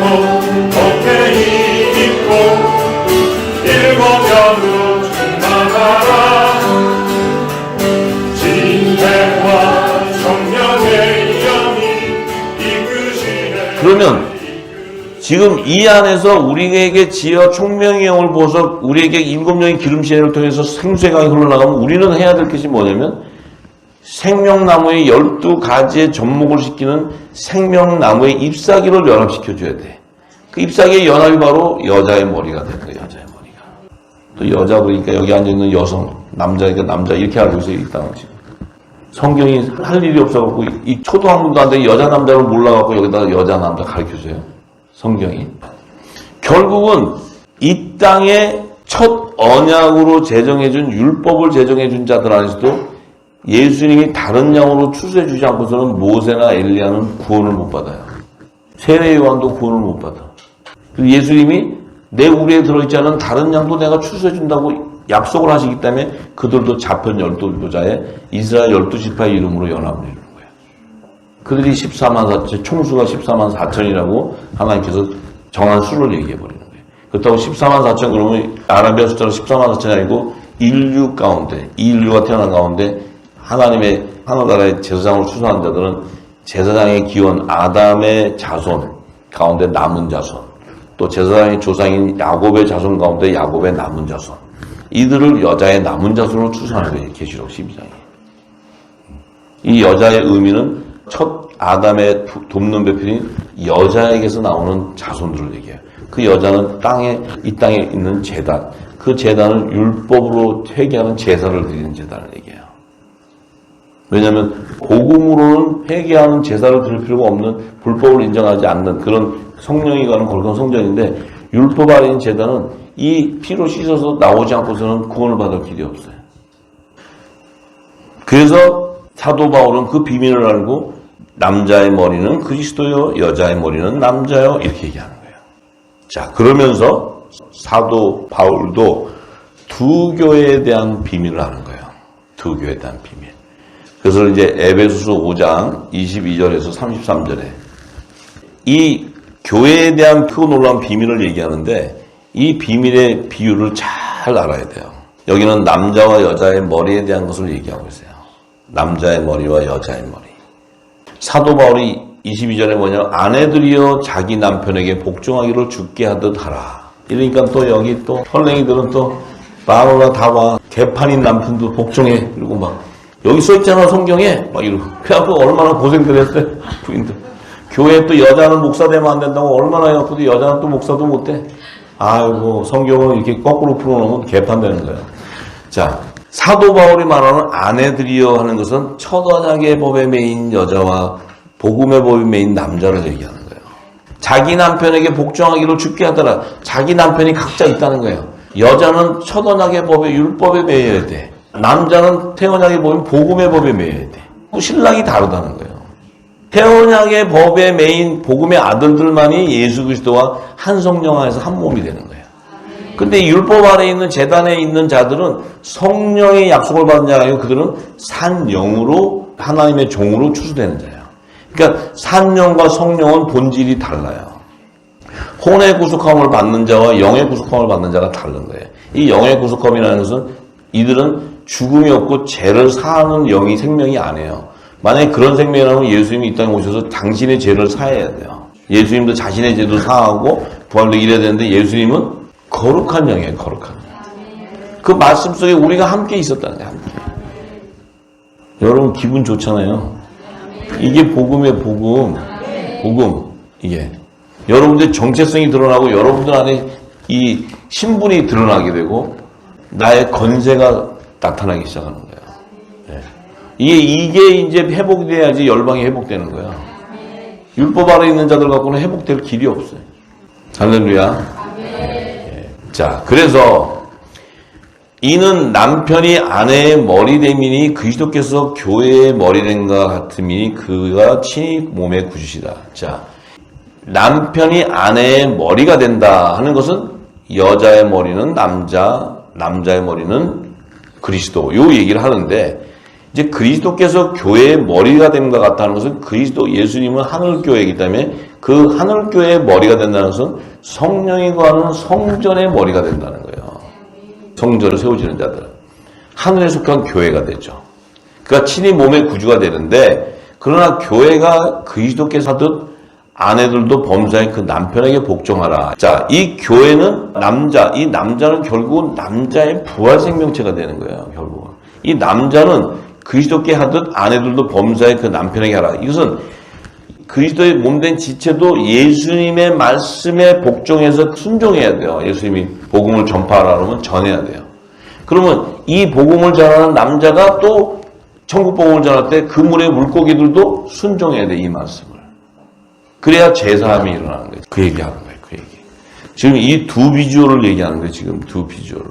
겉에 입고 일곱여로 충만하라. 진대와 성령의 영이 이끄시네. 그러면 지금 이 안에서 우리에게 지어 총명의 영을 부어서 우리에게 임금령의 기름시를 통해서 생수의 강이 흘러나가면 우리는 해야 될 것이 뭐냐면 생명나무의 12가지의 접목을 시키는 생명나무의 잎사귀를 연합시켜줘야 돼. 그 잎사귀의 연합이 바로 여자의 머리가 되는 거예요. 여자의 머리가. 또 여자 그러니까 여기 앉아있는 여성, 남자니까 남자 이렇게 알고 있어요. 이 땅은 지금. 성경이 할 일이 없어갖고 이 초등학문도 안 돼 여자 남자를 몰라갖고 여기다가 여자 남자 가르쳐줘요. 성경이. 결국은 이 땅에 첫 언약으로 제정해준 율법을 제정해준 자들 안에서도 예수님이 다른 양으로 추수해주지 않고서는 모세나 엘리야는 구원을 못 받아요. 세례 요한도 구원을 못 받아. 그리고 예수님이 내 우리에 들어있지 않은 다른 양도 내가 추수해준다고 약속을 하시기 때문에 그들도 자편 12교자의 이스라엘 12지파의 이름으로 연합을 이루는 거예요. 그들이 14만 4천, 총수가 14만 4천이라고 하나님께서 정한 수를 얘기해버리는 거예요. 그렇다고 14만 4천 그러면 아라비아 숫자로 14만 4천이 아니고 인류 가운데, 이 인류가 태어난 가운데 하나님의 하늘나라의 제사장으로 추수한 자들은 제사장의 기원 아담의 자손 가운데 남은 자손, 또 제사장의 조상인 야곱의 자손 가운데 야곱의 남은 자손, 이들을 여자의 남은 자손으로 추수하는 거예요. 계시록 12장에. 이 여자의 의미는 첫 아담의 돕는 배필인 여자에게서 나오는 자손들을 얘기해요. 그 여자는 이 땅에 있는 제단, 그 제단을 율법으로 회개하는 제사를 드리는 제단을 얘기해요. 왜냐하면 복음으로는 회개하는 제사를 드릴 필요가 없는 불법을 인정하지 않는 그런 성령이 가는 거룩한 성전인데 율법 아래인 제단은 이 피로 씻어서 나오지 않고서는 구원을 받을 길이 없어요. 그래서 사도 바울은 그 비밀을 알고 남자의 머리는 그리스도요, 여자의 머리는 남자요 이렇게 얘기하는 거예요. 자, 그러면서 사도 바울도 두 교회에 대한 비밀을 아는 거예요. 두 교회에 대한 비밀. 그래서 이제 에베소서 5장 22절에서 33절에 이 교회에 대한 크고 놀라운 비밀을 얘기하는데 이 비밀의 비율을 잘 알아야 돼요. 여기는 남자와 여자의 머리에 대한 것을 얘기하고 있어요. 남자의 머리와 여자의 머리. 사도 바울이 22절에 뭐냐, 아내들이여 자기 남편에게 복종하기를 죽게 하듯 하라. 이러니까 또 여기 또 헐랭이들은 또 바로나 다와 개판인 남편도 복종해. 그리고 막 여기 써있잖아 성경에 막 이러고. 그래갖고 얼마나 고생들 했어요 부인들. 교회에 또 여자는 목사 되면 안 된다고 얼마나 해갖고 여자는 또 목사도 못돼. 아이고 성경을 이렇게 거꾸로 풀어놓으면 개판 되는 거예요. 자, 사도 바울이 말하는 아내들이여 하는 것은 첫 언약의 법에 매인 여자와 복음의 법에 매인 남자를 얘기하는 거예요. 자기 남편에게 복종하기를 죽게 하더라. 자기 남편이 각자 있다는 거예요. 여자는 첫 언약의 법에 율법에 매여야 돼. 남자는 태언약의 법인 복음의 법에 매여야 돼. 신랑이 다르다는 거예요. 태언약의 법에 매인 복음의 아들들만이 예수 그리스도와 한 성령 안에서 한 몸이 되는 거예요. 근데 율법 아래에 있는 제단에 있는 자들은 성령의 약속을 받은 자가 아니고 그들은 산 영으로 하나님의 종으로 추수되는 자예요. 그러니까 산 영과 성령은 본질이 달라요. 혼의 구속함을 받는 자와 영의 구속함을 받는 자가 다른 거예요. 이 영의 구속함이라는 것은 이들은 죽음이 없고 죄를 사하는 영이 생명이 아니에요. 만약에 그런 생명이라면 예수님이 이 땅에 오셔서 당신의 죄를 사해야 돼요. 예수님도 자신의 죄도 사하고 부활도 이래야 되는데 예수님은 거룩한 영이에요. 거룩한 영. 그 말씀 속에 우리가 함께 있었다는 거예요. 함께. 여러분 기분 좋잖아요. 이게 복음의 복음. 이게 여러분들의 정체성이 드러나고 여러분들 안에 이 신분이 드러나게 되고 나의 건세가 나타나기 시작하는 거예요. 네. 이게 이제 회복이 돼야지 열방이 회복되는 거야. 율법 아래 있는 자들 갖고는 회복될 길이 없어요. 할렐루야. 네. 자, 그래서 이는 남편이 아내의 머리됨이니 그리스도께서 교회의 머리됨과 같음이니 그가 친히 몸의 구주시다. 자, 남편이 아내의 머리가 된다 하는 것은 여자의 머리는 남자, 남자의 머리는 그리스도 요 얘기를 하는데 이제 그리스도께서 교회의 머리가 됨과 같다는 것은 그리스도 예수님은 하늘교회이기 때문에 그 하늘교회의 머리가 된다는 것은 성령이 거하는 성전의 머리가 된다는 거예요. 성전을 세워지는 자들은 하늘에 속한 교회가 되죠. 그러니까 친히 몸의 구주가 되는데, 그러나 교회가 그리스도께서 하듯 아내들도 범사에 그 남편에게 복종하라. 자, 이 교회는 이 남자는 결국은 남자의 부활 생명체가 되는 거예요. 결국은 이 남자는 그리스도께 하듯 아내들도 범사에 그 남편에게 하라. 이것은 그리스도의 몸된 지체도 예수님의 말씀에 복종해서 순종해야 돼요. 예수님이 복음을 전파하라 그러면 전해야 돼요. 그러면 이 복음을 전하는 남자가 또 천국 복음을 전할 때 그물의 물고기들도 순종해야 돼, 이 말씀을. 그래야 제사함이 일어나는 거예요. 그 얘기하는 거예요. 그 얘기. 지금 이 두 비주얼을 얘기하는 거예요. 지금 두 비주얼을.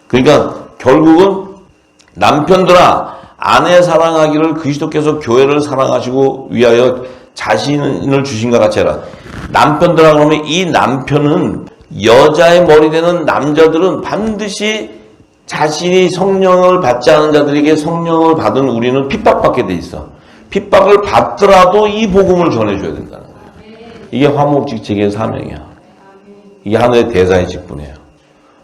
그러니까 결국은 남편들아, 아내 사랑하기를 그리스도께서 교회를 사랑하시고 위하여 자신을 주신과 같이 해라. 남편들아, 그러면 이 남편은 여자의 머리 되는 남자들은 반드시 자신이 성령을 받지 않은 자들에게 성령을 받은 우리는 핍박받게 돼 있어. 핍박을 받더라도 이 복음을 전해줘야 된다는 거예요. 이게 화목직책의 사명이야. 이게 하나의 대사의 직분이에요.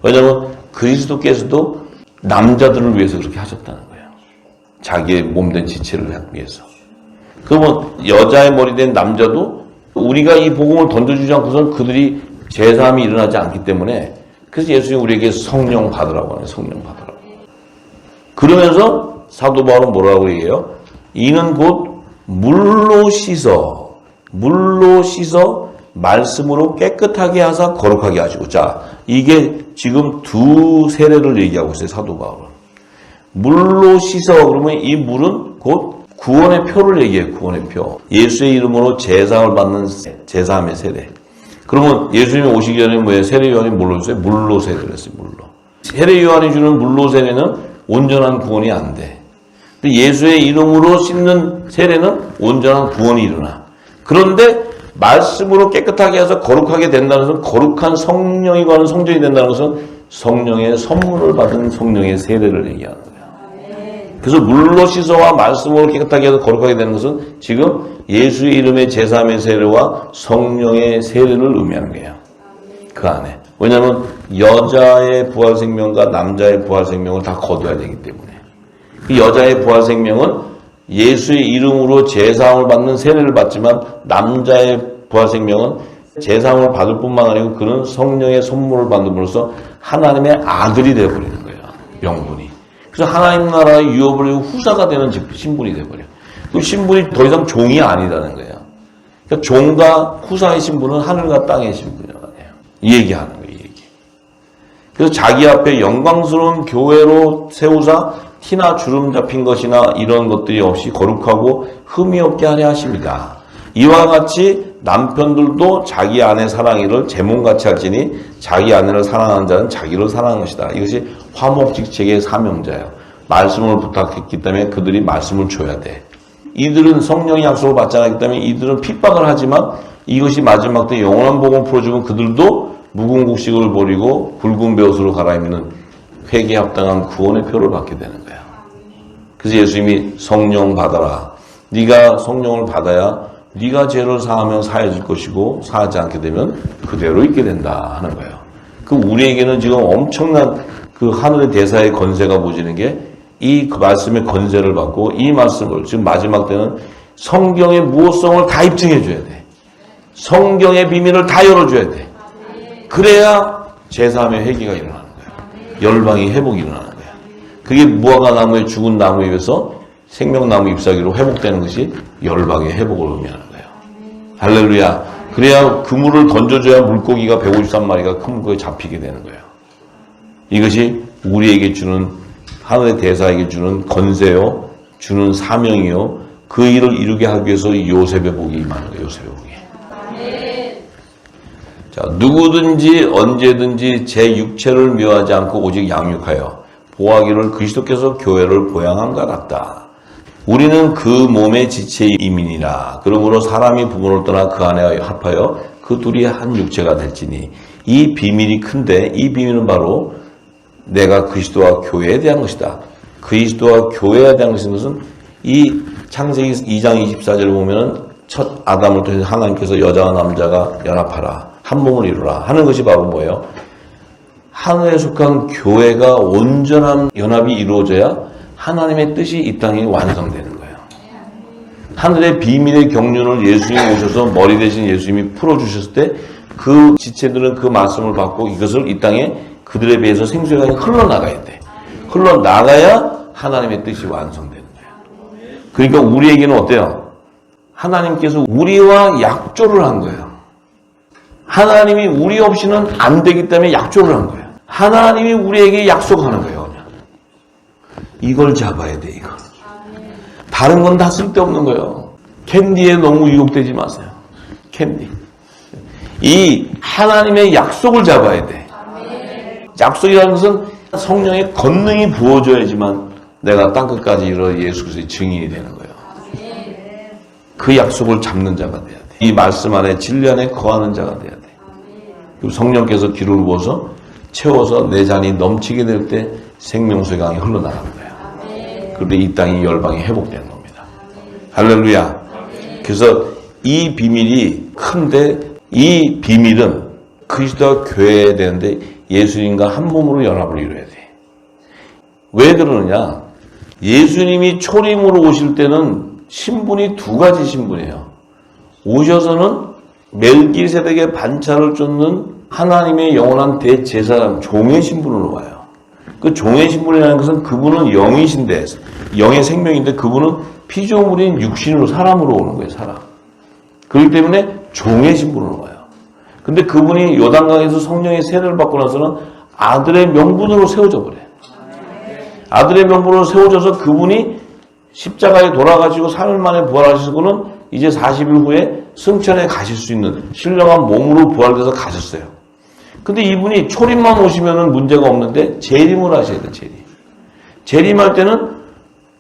왜냐하면 그리스도께서도 남자들을 위해서 그렇게 하셨다는 거예요. 자기의 몸된 지체를 하기 위해서. 그러면 여자의 머리 된 남자도 우리가 이 복음을 던져주지 않고선 그들이 제사함이 일어나지 않기 때문에, 그래서 예수님이 우리에게 성령 받으라고 하네요. 성령 받으라고. 그러면서 사도 바울은 뭐라고 얘기해요? 이는 곧 물로 씻어 말씀으로 깨끗하게 하사 거룩하게 하시고. 자, 이게 지금 두 세례를 얘기하고 있어요. 사도 바울은. 물로 씻어 그러면 이 물은 곧 구원의 표를 얘기해요. 구원의 표. 예수의 이름으로 제사를 받는 제사함의 세례. 그러면 예수님이 오시기 전에 뭐예요? 세례 요한이 뭘로 했어요? 물로 세례를 했어요. 물로. 세례 요한이 주는 물로 세례는 온전한 구원이 안 돼. 근데 예수의 이름으로 씻는 세례는 온전한 구원이 일어나. 그런데 말씀으로 깨끗하게 해서 거룩하게 된다는 것은, 거룩한 성령이 거하는 성전이 된다는 것은 성령의 선물을 받은 성령의 세례를 얘기하는 거예요. 그래서 물로 씻어와 말씀으로 깨끗하게 해서 거룩하게 되는 것은 지금 예수의 이름의 제사함의 세례와 성령의 세례를 의미하는 거예요. 그 안에. 왜냐하면 여자의 부활 생명과 남자의 부활 생명을 다 거둬야 되기 때문에. 그 여자의 부활 생명은 예수의 이름으로 제사함을 받는 세례를 받지만, 남자의 부활 생명은 제사함을 받을 뿐만 아니고 그는 성령의 선물을 받음으로써 하나님의 아들이 되어버리는 거예요. 영분이. 그래서 하나님 나라의 유업을 후사가 되는 신분이 되어버려요. 그 신분이 더 이상 종이 아니라는 거예요. 그러니까 종과 후사의 신분은 하늘과 땅의 신분이라는 거예요. 이 얘기하는 거예요. 이 얘기. 그래서 자기 앞에 영광스러운 교회로 세우사 티나 주름 잡힌 것이나 이런 것들이 없이 거룩하고 흠이 없게 하려 하십니다. 이와 같이 남편들도 자기 아내 사랑이를 제 몸같이 할지니 자기 아내를 사랑하는 자는 자기를 사랑하는 것이다. 이것이 화목직책의 사명자예요. 말씀을 부탁했기 때문에 그들이 말씀을 줘야 돼. 이들은 성령의 약속을 받지 않았기 때문에 이들은 핍박을 하지만, 이것이 마지막 때 영원한 복음을 풀어주면 그들도 묵은 곡식을 버리고 굵은 베옷으로 갈아입는 회개에 합당한 구원의 표를 받게 되는 거예요. 그래서 예수님이 성령 받아라. 네가 성령을 받아야 네가 죄를 사하면 사해질 것이고 사하지 않게 되면 그대로 있게 된다 하는 거예요. 그 우리에게는 지금 엄청난 그 하늘의 대사의 건세가 보지는 게 이 말씀의 건세를 받고, 이 말씀을 지금 마지막 때는 성경의 무호성을 다 입증해 줘야 돼. 성경의 비밀을 다 열어줘야 돼. 그래야 제사함의 회개가 일어나는 거예요. 열방의 회복이 일어나는 거예요. 그게 무화과 나무의 죽은 나무에 비해서 생명나무 잎사귀로 회복되는 것이 열방의 회복을 의미하는 거예요. 할렐루야. 그래야 그물을 던져줘야 물고기가 153마리가 큰 거에 잡히게 되는 거예요. 이것이 우리에게 주는, 하늘의 대사에게 주는 건세요, 주는 사명이요, 그 일을 이루게 하기 위해서 요셉의 복이 임하는 거예요. 요셉의 복이. 자, 누구든지 언제든지 제 육체를 묘하지 않고 오직 양육하여 보하기를 그리스도께서 교회를 보양함과 같다. 우리는 그 몸의 지체의 이민이라. 그러므로 사람이 부모를 떠나 그 안에 합하여 그 둘이 한 육체가 될지니. 이 비밀이 큰데, 이 비밀은 바로 내가 그리스도와 교회에 대한 것이다. 그리스도와 교회에 대한 것은 이 창세기 2장 24절을 보면은 첫 아담을 통해서 하나님께서 여자와 남자가 연합하라. 한 몸을 이루라. 하는 것이 바로 뭐예요? 하늘에 속한 교회가 온전한 연합이 이루어져야 하나님의 뜻이 이 땅에 완성되는 거예요. 하늘의 비밀의 경륜을 예수님이 오셔서 머리 대신 예수님이 풀어주셨을 때 그 지체들은 그 말씀을 받고 이것을 이 땅에 그들에 비해서 생수의 강이 흘러나가야 돼. 흘러나가야 하나님의 뜻이 완성되는 거예요. 그러니까 우리에게는 어때요? 하나님께서 우리와 약조를 한 거예요. 하나님이 우리 없이는 안 되기 때문에 약조를 한 거예요. 하나님이 우리에게 약속하는 거예요. 그냥. 이걸 잡아야 돼, 이걸. 다른 건 다 쓸데없는 거예요. 캔디에 너무 유혹되지 마세요. 캔디. 이 하나님의 약속을 잡아야 돼. 약속이라는 것은 성령의 권능이 부어져야지만 내가 땅끝까지 이르러 예수 그리스도의 증인이 되는 거예요. 그 약속을 잡는 자가 돼야 돼. 이 말씀 안에 진리 안에 거하는 자가 돼야 돼. 그리고 성령께서 기름을 부어서 채워서 내 잔이 넘치게 될 때 생명수의 강이 흘러나가는 거예요. 그런데 이 땅이 열방이 회복되는 겁니다. 할렐루야. 그래서 이 비밀이 큰데 이 비밀은 그리스도와 교회에 되는데 예수님과 한 몸으로 연합을 이루어야 돼. 왜 그러느냐? 예수님이 초림으로 오실 때는 신분이 두 가지 신분이에요. 오셔서는 멜기세덱의 반차를 쫓는 하나님의 영원한 대제사장 종의 신분으로 와요. 그 종의 신분이라는 것은 그분은 영이신데 영의 생명인데 그분은 피조물인 육신으로 사람으로 오는 거예요. 사람. 그렇기 때문에 종의 신분으로 와요. 근데 그분이 요단강에서 성령의 세례를 받고 나서는 아들의 명분으로 세워져 버려요. 아들의 명분으로 세워져서 그분이 십자가에 돌아가시고 3일 만에 부활하시고는 이제 40일 후에 승천에 가실 수 있는 신령한 몸으로 부활돼서 가셨어요. 근데 이분이 초림만 오시면은 문제가 없는데 재림을 하셔야 돼요. 재림할 때는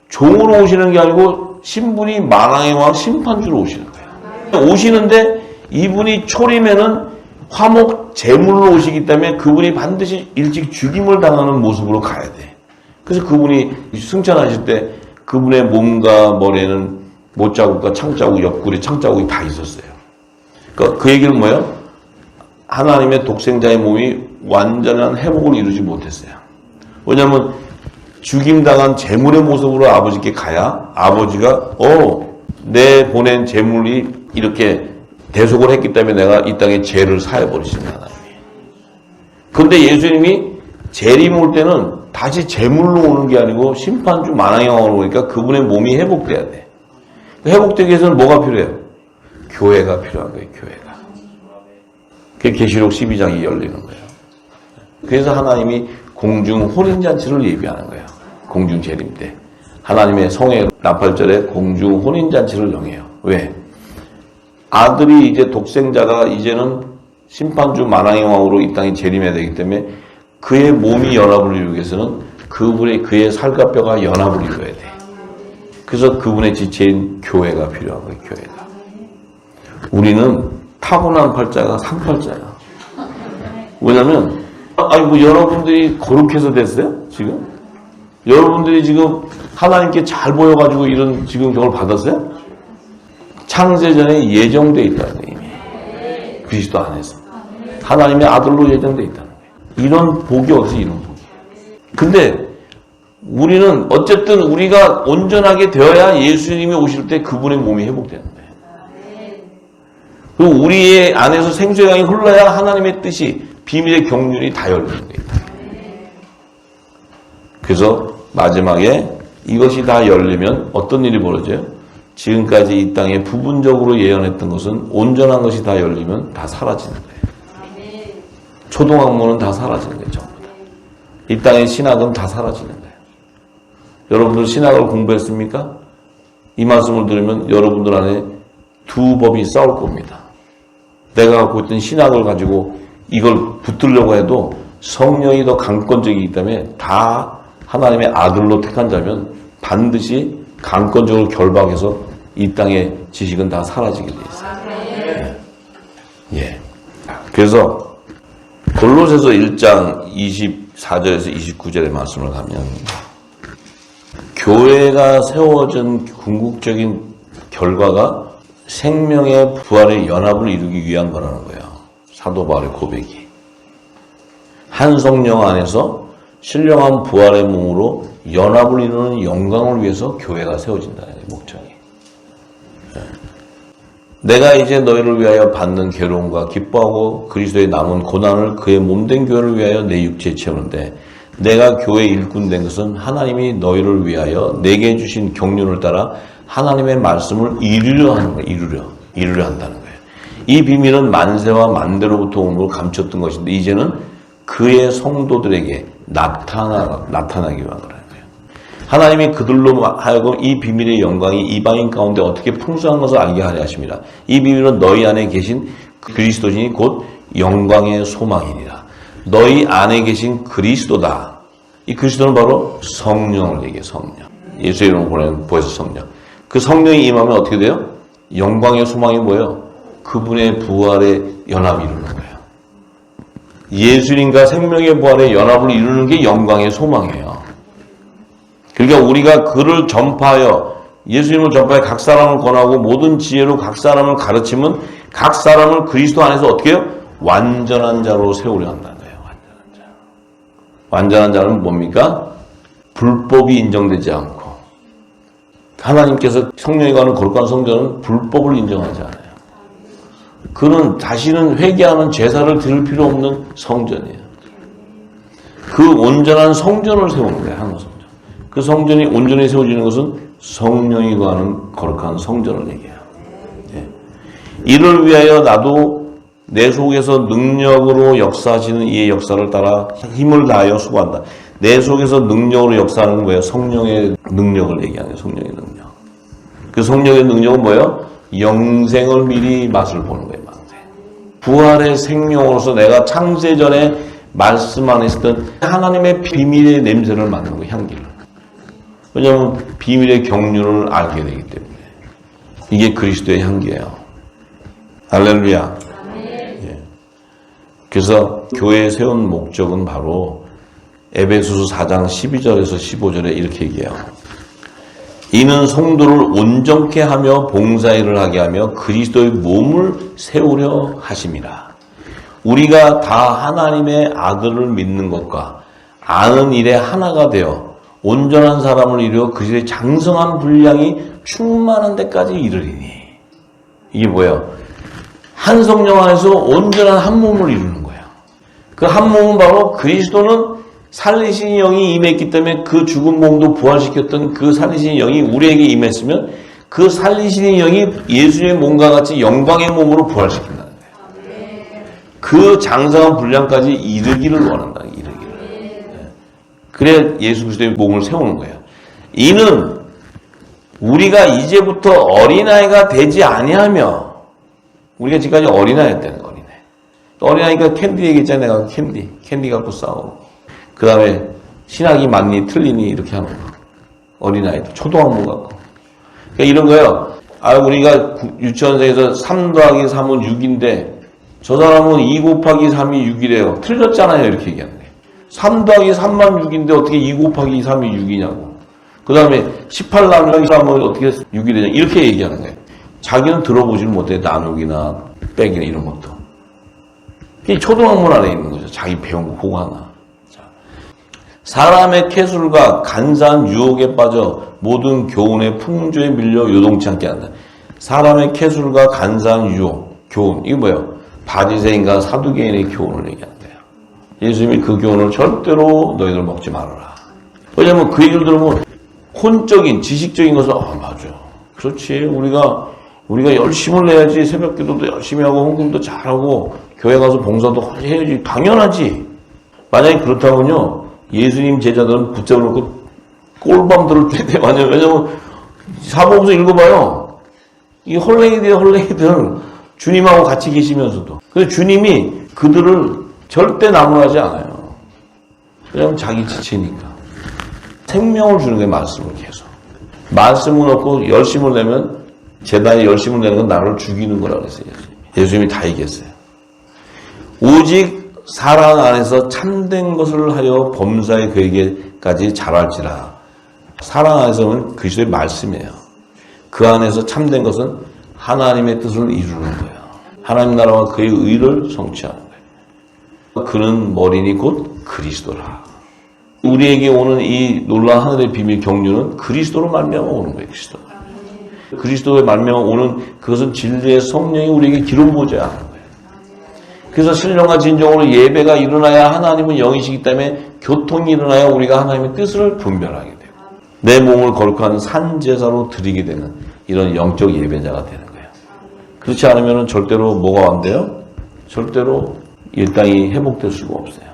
종으로 오시는 게 아니고 신분이 만왕의 왕 심판주로 오시는 거예요. 오시는데 이분이 초림에는 화목 제물로 오시기 때문에 그분이 반드시 일찍 죽임을 당하는 모습으로 가야 돼. 그래서 그분이 승천하실 때 그분의 몸과 머리에는 못자국과 창자국, 옆구리 창자국이 다 있었어요. 그러니까 그 얘기는 뭐예요? 하나님의 독생자의 몸이 완전한 회복을 이루지 못했어요. 왜냐하면 죽임당한 제물의 모습으로 아버지께 가야 아버지가 내 보낸 제물이 이렇게 대속을 했기 때문에 내가 이 땅에 죄를 사해버리시는 하나님이. 그런데 예수님이 재림 올 때는 다시 제물로 오는 게 아니고 심판주 만왕의 왕으로 오니까 그분의 몸이 회복돼야 돼. 회복되기 위해서는 뭐가 필요해요? 교회가 필요한 거예요. 교회가. 그게 계시록 12장이 열리는 거예요. 그래서 하나님이 공중 혼인잔치를 예비하는 거예요. 공중 재림 때. 하나님의 성회 나팔절에 공중 혼인잔치를 영해요. 왜? 아들이 이제 독생자가 이제는 심판주 만왕의 왕으로 이 땅에 재림해야 되기 때문에 그의 몸이 연합을 이루기 위해서는 그의 살과 뼈가 연합을 이루어야 돼. 그래서 그분의 지체인 교회가 필요한 거예요. 교회가. 우리는 타고난 팔자가 상팔자야. 왜냐면 여러분들이 거룩해서 됐어요? 지금? 여러분들이 지금 하나님께 잘 보여가지고 이런 지금 저걸 받았어요? 창세전에 예정되어 있다는 거예요. 이미. 그리스도 안에서. 하나님의 아들로 예정되어 있다는 거예요. 이런 복이 어디서 이런 복이. 근데 우리는 어쨌든 우리가 온전하게 되어야 예수님이 오실 때 그분의 몸이 회복되는 거예요. 그리고 우리의 안에서 생수의 강이 흘러야 하나님의 뜻이 비밀의 경륜이 다 열리는 거예요. 그래서 마지막에 이것이 다 열리면 어떤 일이 벌어져요? 지금까지 이 땅에 부분적으로 예언했던 것은 온전한 것이 다 열리면 다 사라지는 거예요. 초등학문은 다 사라지는 거예요. 전부 다. 이 땅의 신학은 다 사라지는 거예요. 여러분들 신학을 공부했습니까? 이 말씀을 들으면 여러분들 안에 두 법이 싸울 겁니다. 내가 갖고 있던 신학을 가지고 이걸 붙들려고 해도 성령이 더 강권적이기 때문에 다 하나님의 아들로 택한 자면 반드시 강권적으로 결박해서 이 땅의 지식은 다 사라지게 돼 있어요. 예. 그래서 골로새서 1장 24절에서 29절의 말씀을 가면 교회가 세워진 궁극적인 결과가 생명의 부활의 연합을 이루기 위한 거라는 거예요. 사도 바울의 고백이. 한 성령 안에서 신령한 부활의 몸으로 연합을 이루는 영광을 위해서 교회가 세워진다는 목적이. 내가 이제 너희를 위하여 받는 괴로움과 기뻐하고 그리스도의 남은 고난을 그의 몸된 교회를 위하여 내 육체에 채우는데 내가 교회의 일꾼 된 것은 하나님이 너희를 위하여 내게 주신 경륜을 따라 하나님의 말씀을 이루려 하는 거예요. 이루려 한다는 거예요. 이 비밀은 만세와 만대로부터 온 걸 감췄던 것인데 이제는 그의 성도들에게 나타나기 위한 거예요. 하나님이 그들로 하여금 이 비밀의 영광이 이방인 가운데 어떻게 풍성한 것을 알게 하려 하십니다. 이 비밀은 너희 안에 계신 그리스도신이 곧 영광의 소망이니라. 너희 안에 계신 그리스도다. 이 그리스도는 바로 성령을 얘기해요. 성령. 예수의 이름으로 보여서 성령. 그 성령이 임하면 어떻게 돼요? 영광의 소망이 뭐예요? 그분의 부활의 연합을 이루는 거예요. 예수님과 생명의 부활의 연합을 이루는 게 영광의 소망이에요. 그러니까 우리가 그를 전파하여 예수님을 전파해 각 사람을 권하고 모든 지혜로 각 사람을 가르치면 각 사람을 그리스도 안에서 어떻게 해요? 완전한 자로 세우려 한다는 거예요. 완전한 자. 완전한 자는 뭡니까? 불법이 인정되지 않고 하나님께서 성령이 가는 거룩한 성전은 불법을 인정하지 않아요. 그는 다시는 회개하는 제사를 드릴 필요 없는 성전이에요. 그 온전한 성전을 세우는 거예요. 하는 성전. 그 성전이 온전히 세워지는 것은 성령이 거하는 거룩한 성전을 얘기해요. 예. 이를 위하여 나도 내 속에서 능력으로 역사하시는 이의 역사를 따라 힘을 다하여 수고한다. 내 속에서 능력으로 역사하는 건 뭐예요? 성령의 능력을 얘기하는 거예요. 성령의 능력. 그 성령의 능력은 뭐예요? 영생을 미리 맛을 보는 거예요. 만세. 부활의 생명으로서 내가 창세전에 말씀 안에 있었던 하나님의 비밀의 냄새를 맡는 거예요. 향기를. 왜냐하면 비밀의 경륜을 알게 되기 때문에. 이게 그리스도의 향기예요. 할렐루야. 예. 그래서 교회에 세운 목적은 바로 에베소서 4장 12절에서 15절에 이렇게 얘기해요. 이는 성도를 온전케 하며 봉사일을 하게 하며 그리스도의 몸을 세우려 하심이라. 우리가 다 하나님의 아들을 믿는 것과 아는 일에 하나가 되어 온전한 사람을 이루어 그리스도의 장성한 분량이 충만한 데까지 이르리니. 이게 뭐예요? 한 성령 안에서 온전한 한 몸을 이루는 거예요. 그 한 몸은 바로 그리스도는 살리신 영이 임했기 때문에 그 죽은 몸도 부활시켰던 그 살리신 영이 우리에게 임했으면 그 살리신 영이 예수의 몸과 같이 영광의 몸으로 부활시킨다는 거예요. 그 장성한 분량까지 이르기를 원한다. 그래 예수 그리스도의 몸을 세우는 거예요. 이는 우리가 이제부터 어린아이가 되지 아니하며 우리가 지금까지 어린아이였다는 거예요. 어린아이가 캔디 얘기했잖아요. 내가 캔디 갖고 싸우고 그 다음에 신학이 맞니 틀리니 이렇게 하는 거. 어린아이도 초등학교 갖고 그러니까 이런 거예요. 우리가 유치원생에서 3 더하기 3은 6인데 저 사람은 2 곱하기 3이 6이래요. 틀렸잖아요. 이렇게 얘기하는 거예요. 3 더하기 3만 6인데 어떻게 2 곱하기 3이 6이냐고. 그 다음에 18 나누기 3은 어떻게 6이 되냐. 이렇게 얘기하는 거예요. 자기는 들어보지를 못해. 나누기나 빼기나 이런 것도. 이게 초등학문 안에 있는 거죠. 자기 배운 거 그거 하나. 자. 사람의 캐술과 간사한 유혹에 빠져 모든 교훈의 풍조에 밀려 요동치 않게 한다. 사람의 캐술과 간사한 유혹, 교훈. 이게 뭐예요? 바리새인과 사두개인의 교훈을 얘기하는 거예요. 예수님이 그 교훈을 절대로 너희들 먹지 말아라. 왜냐하면 그 얘기를 들으면 혼적인, 지식적인 것을 맞아. 그렇지. 우리가 열심을 내야지. 새벽 기도도 열심히 하고 헌금도 잘하고 교회 가서 봉사도 해야지. 당연하지. 만약에 그렇다면요. 예수님 제자들은 붙잡아놓고 꼴밤 들을 때 왜냐면 사복음서 읽어봐요. 이 헐랭이들 주님하고 같이 계시면서도. 그래서 주님이 그들을 절대 나무라지 않아요. 왜냐면 자기 지체니까. 생명을 주는 게 말씀을 계속. 말씀을 얻고 열심을 내면 제단에 열심을 내는 건 나를 죽이는 거라고 했어요. 예수님이 다 얘기했어요. 오직 사랑 안에서 참된 것을 하여 범사의 그에게까지 자랄지라. 사랑 안에서는 그리스도의 말씀이에요. 그 안에서 참된 것은 하나님의 뜻을 이루는 거예요. 하나님 나라와 그의 의를 성취하는 거예요. 그는 머리니 곧 그리스도라. 우리에게 오는 이 놀라운 하늘의 비밀 경륜은 그리스도로 말미암아 오는 거예요. 그리스도의 말미암아 오는 그것은 진리의 성령이 우리에게 기름 부어줘야 하는 거예요. 그래서 신령과 진정으로 예배가 일어나야 하나님은 영이시기 때문에 교통이 일어나야 우리가 하나님의 뜻을 분별하게 돼요. 내 몸을 거룩한 산제사로 드리게 되는 이런 영적 예배자가 되는 거예요. 그렇지 않으면 절대로 뭐가 안 돼요? 절대로 이 땅이 회복될 수가 없어요.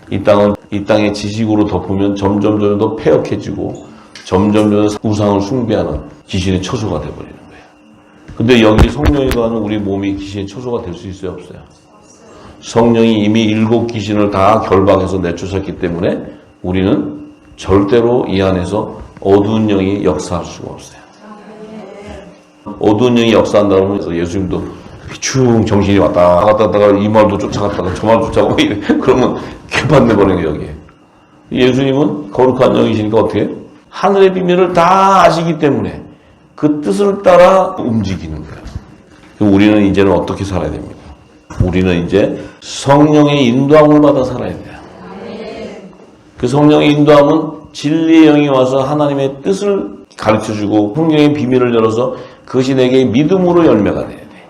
이 땅은 이 땅의 지식으로 덮으면 점점 더 폐역해지고 점점 우상을 숭배하는 귀신의 처소가 되어버리는 거예요. 근데 여기 성령이 거하는 우리 몸이 귀신의 처소가 될 수 있어요? 없어요? 성령이 이미 7 귀신을 다 결박해서 내쫓았기 때문에 우리는 절대로 이 안에서 어두운 영이 역사할 수가 없어요. 어두운 영이 역사한다고 하면서 예수님도 휘충 정신이 왔다 갔다 하다가 이 말도 쫓아갔다가 저 말도 쫓아가고 이래. 그러면 개판돼버리는 거예요, 여기에. 예수님은 거룩한 영이시니까 어떻게 해요? 하늘의 비밀을 다 아시기 때문에 그 뜻을 따라 움직이는 거예요. 그럼 우리는 이제는 어떻게 살아야 됩니까? 우리는 이제 성령의 인도함을 받아 살아야 돼요. 그 성령의 인도함은 진리의 영이 와서 하나님의 뜻을 가르쳐주고 성령의 비밀을 열어서 그것이 내게 믿음으로 열매가 돼야 돼.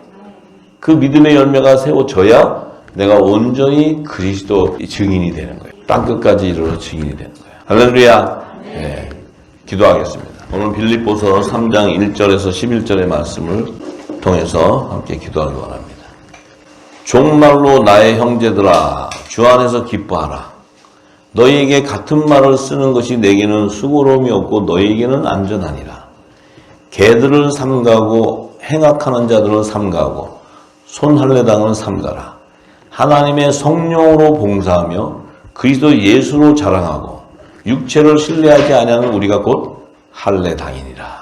그 믿음의 열매가 세워져야 내가 온전히 그리스도 증인이 되는 거예요. 땅끝까지 이르러 증인이 되는 거예요. 할렐루야. 네. 기도하겠습니다. 오늘 빌립보서 3장 1절에서 11절의 말씀을 통해서 함께 기도하기 원합니다. 종말로 나의 형제들아 주 안에서 기뻐하라. 너희에게 같은 말을 쓰는 것이 내게는 수고로움이 없고 너희에게는 안전하니라. 개들을 삼가고 행악하는 자들을 삼가고 손할례당을 삼가라. 하나님의 성령으로 봉사하며 그리스도 예수로 자랑하고 육체를 신뢰하지 아니하는 우리가 곧 할례당이니라.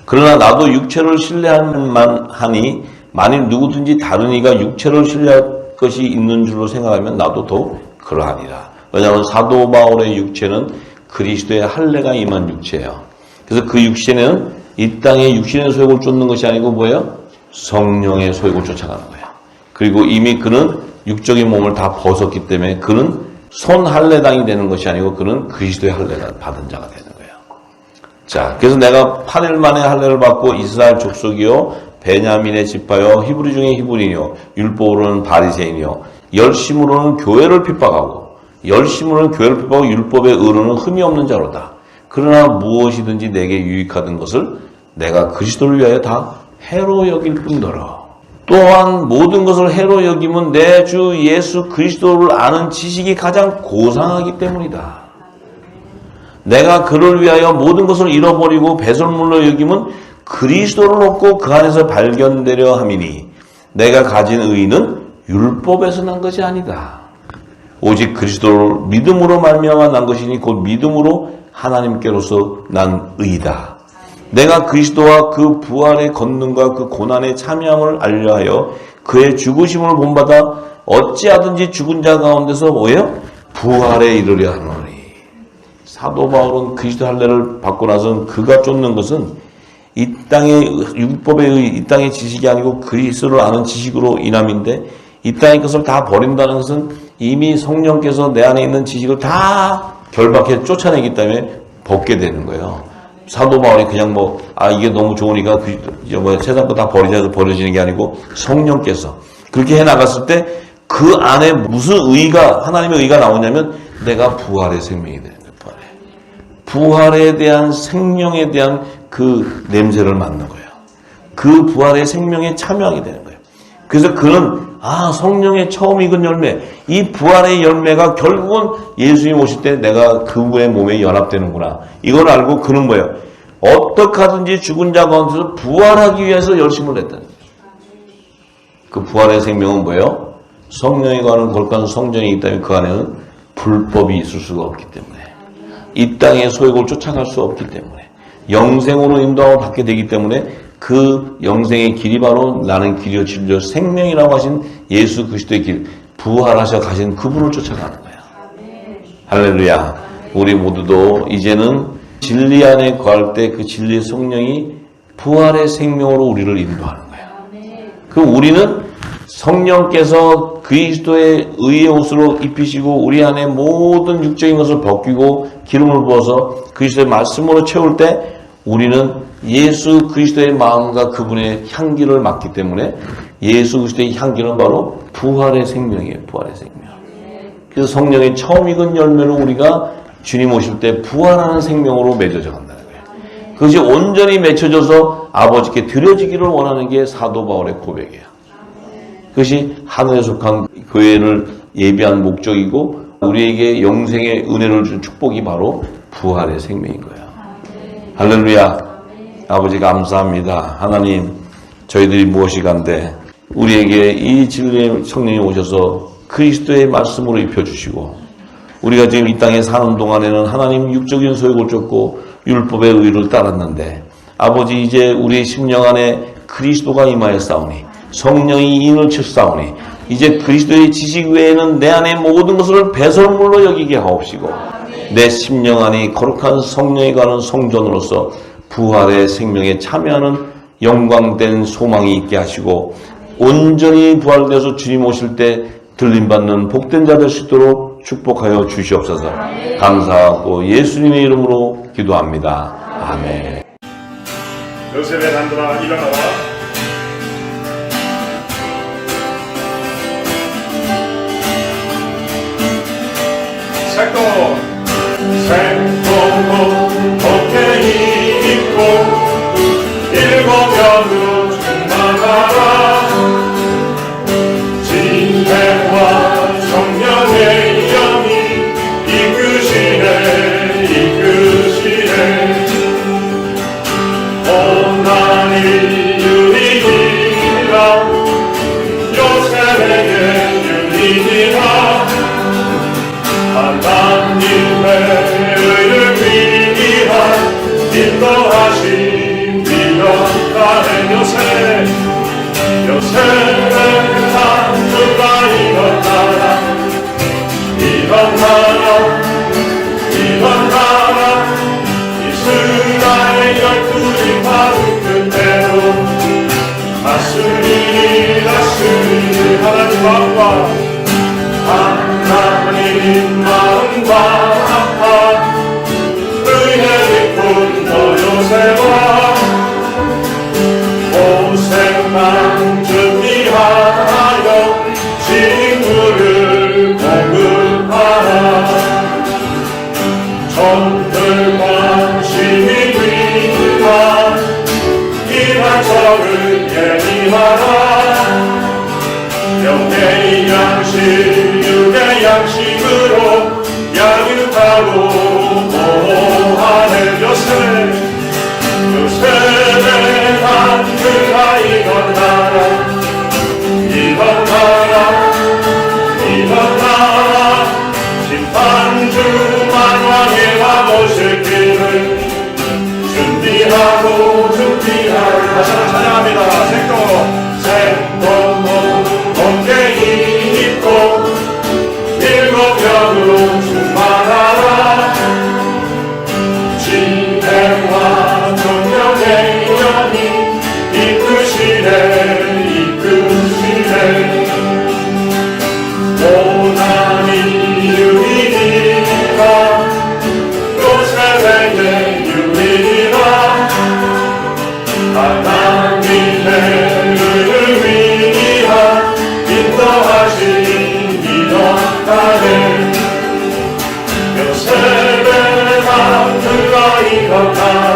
그러나 나도 육체를 신뢰할 만하니 만일 누구든지 다른 이가 육체를 신뢰할 것이 있는 줄로 생각하면 나도 더욱 그러하니라. 왜냐하면 사도 바울의 육체는 그리스도의 할례가 임한 육체예요. 그래서 그 육체는 이 땅의 육신의 소욕을 쫓는 것이 아니고 뭐예요? 성령의 소욕을 쫓아가는 거예요. 그리고 이미 그는 육적인 몸을 다 벗었기 때문에 그는 손 할례당이 되는 것이 아니고 그는 그리스도의 할례를 받은 자가 되는 거예요. 자, 그래서 내가 8일 만에 할례를 받고 이스라엘 족속이요 베냐민의 지파요 히브리 중에 히브리요 율법으로는 바리새인이요 열심으로는 교회를 핍박하고 열심으로는 교회를 핍박하고 율법의 의로는 흠이 없는 자로다. 그러나 무엇이든지 내게 유익하던 것을 내가 그리스도를 위하여 다 해로 여길 뿐더러 또한 모든 것을 해로 여김은 내 주 예수 그리스도를 아는 지식이 가장 고상하기 때문이다. 내가 그를 위하여 모든 것을 잃어버리고 배설물로 여김은 그리스도를 얻고 그 안에서 발견되려 함이니 내가 가진 의는 율법에서 난 것이 아니다. 오직 그리스도를 믿음으로 말미암아 난 것이니 곧 믿음으로 하나님께로서 난 의이다. 내가 그리스도와 그 부활의 권능과 그 고난의 참여함을 알려하여 그의 죽으심을 본받아 어찌하든지 죽은 자 가운데서 뭐예요? 부활에 이르려 하노니. 사도 바울은 그리스도 할례를 받고 나서는 그가 쫓는 것은 이 땅의 율법의 이 땅의 지식이 아니고 그리스도를 아는 지식으로 인함인데 이 땅의 것을 다 버린다는 것은 이미 성령께서 내 안에 있는 지식을 다 결박해 쫓아내기 때문에 벗게 되는 거예요. 사도 바울이 그냥 이게 너무 좋으니까 세상 거 다 버리자 해서 버려지는 게 아니고 성령께서 그렇게 해 나갔을 때 그 안에 무슨 의가 하나님의 의가 나오냐면 내가 부활의 생명이 되는 거예요. 부활에 대한 생명에 대한 그 냄새를 맡는 거예요. 그 부활의 생명에 참여하게 되는 거예요. 그래서 그는 성령의 처음 익은 열매, 이 부활의 열매가 결국은 예수님 오실 때 내가 그분의 몸에 연합되는구나. 이걸 알고 그는 뭐예요? 어떻게 하든지 죽은 자 가운데서 부활하기 위해서 열심을 냈다는 거예요. 그 부활의 생명은 뭐예요? 성령에 관한 거룩한 성전이 있다면 그 안에는 불법이 있을 수가 없기 때문에 이 땅의 소욕을 쫓아갈 수 없기 때문에 영생으로 인도함을 받게 되기 때문에 그 영생의 길이 바로 나는 길이요 진리요 생명이라고 하신 예수 그리스도의 길, 부활하셔 가신 그분을 쫓아가는 거예요. 할렐루야. 우리 모두도 이제는 진리 안에 거할 때 그 진리의 성령이 부활의 생명으로 우리를 인도하는 거예요. 그 우리는 성령께서 그리스도의 의의 옷으로 입히시고 우리 안에 모든 육적인 것을 벗기고 기름을 부어서 그리스도의 말씀으로 채울 때 우리는 예수 그리스도의 마음과 그분의 향기를 맡기 때문에 예수 그리스도의 향기는 바로 부활의 생명이에요. 부활의 생명. 그래서 성령의 처음 익은 열매로 우리가 주님 오실 때 부활하는 생명으로 맺어져 간다는 거예요. 그것이 온전히 맺혀져서 아버지께 드려지기를 원하는 게 사도 바울의 고백이에요. 그것이 하늘에 속한 교회를 예비한 목적이고 우리에게 영생의 은혜를 준 축복이 바로 부활의 생명인 거예요. 할렐루야. 아버지 감사합니다. 하나님, 저희들이 무엇이 간데 우리에게 이 진리의 성령이 오셔서 그리스도의 말씀으로 입혀주시고 우리가 지금 이 땅에 사는 동안에는 하나님 육적인 소욕을 쫓고 율법의 의를 따랐는데 아버지 이제 우리의 심령 안에 그리스도가 임하였사오니 성령이 인을 쳤사오니 이제 그리스도의 지식 외에는 내 안에 모든 것을 배설물로 여기게 하옵시고 내 심령 안이 거룩한 성령이 가는 성전으로서 부활의 생명에 참여하는 영광된 소망이 있게 하시고 온전히 부활되어서 주님 오실 때 들림받는 복된 자 될 수 있도록 축복하여 주시옵소서. 감사하고 예수님의 이름으로 기도합니다. 아멘. 요셉의 단들아 일어나라. 색동 덕혜히 입고 일곱 면으로 충만하라. 진혜와 정령의 영이 이끄시네 이끄시네. 온난이 유리니라 요셉에게 유리니라. 하나님의 의를 위한 인도하신 미련가의 요셉의 단두가 일어나라. 일어나라. 이스라엘 12지파 끝대로 다스리니 하나님 마음과 하나님 마음과 합한 의의 기쁨 너 요셉아 오색만 준비하여 친구를 공급하라. 전들과 시민 위한 이만철을 예비하라. 영의 양식 육의 양식으로 양육하고 보호하는 요셉의 단그가 일어나라. 심판주 만왕의 와보실 길을 준비하고 다시 한번 찬양합니다. 색동 어깨 입고 일곱 병으로 충만하라. 진행과 정령의 영이 이끄시네 고난이 유리니라 요셉에게 유리니라. 하나님의 의를 위한 인도하신 이런다네. 요셉의 단들아 일어나라.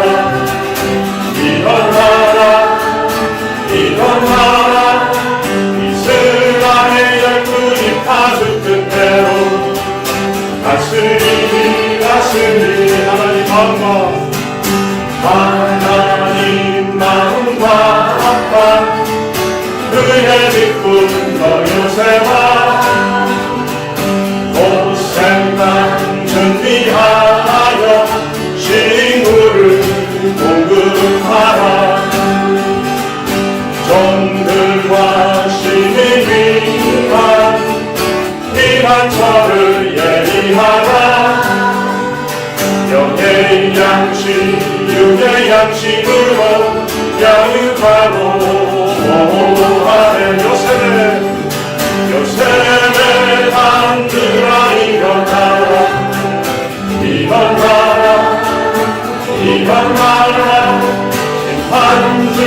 이스라엘 12지파 끝대로 다스리니 하나님 마음과 합한 그의 기쁨 너 요셉아 오색만 준비하여 친구를 공급하라. 종들과 신이 위한 이만철을 예비하라. 영의 양식 양심으로 양육하고 보호하는 요셉의 단들아 일어나라 일어나라 심판주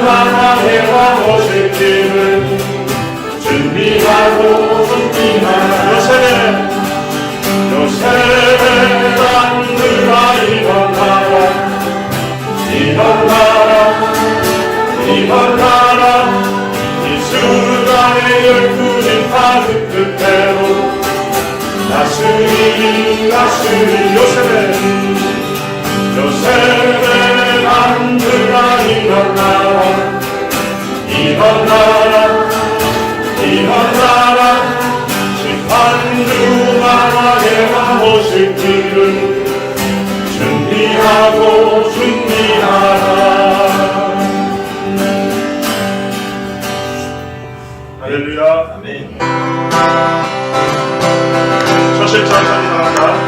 하나의 왕 오실 길을 준비하라 요셉의 단들아 일어나라 이스라엘 열두 지파 그 끝에로 나스린 요셉의 단들아 일어나라 심판주 나라의 왕 오실 길을 준비하라 할렐루야. 아멘. 첫째 찬송이 나간다.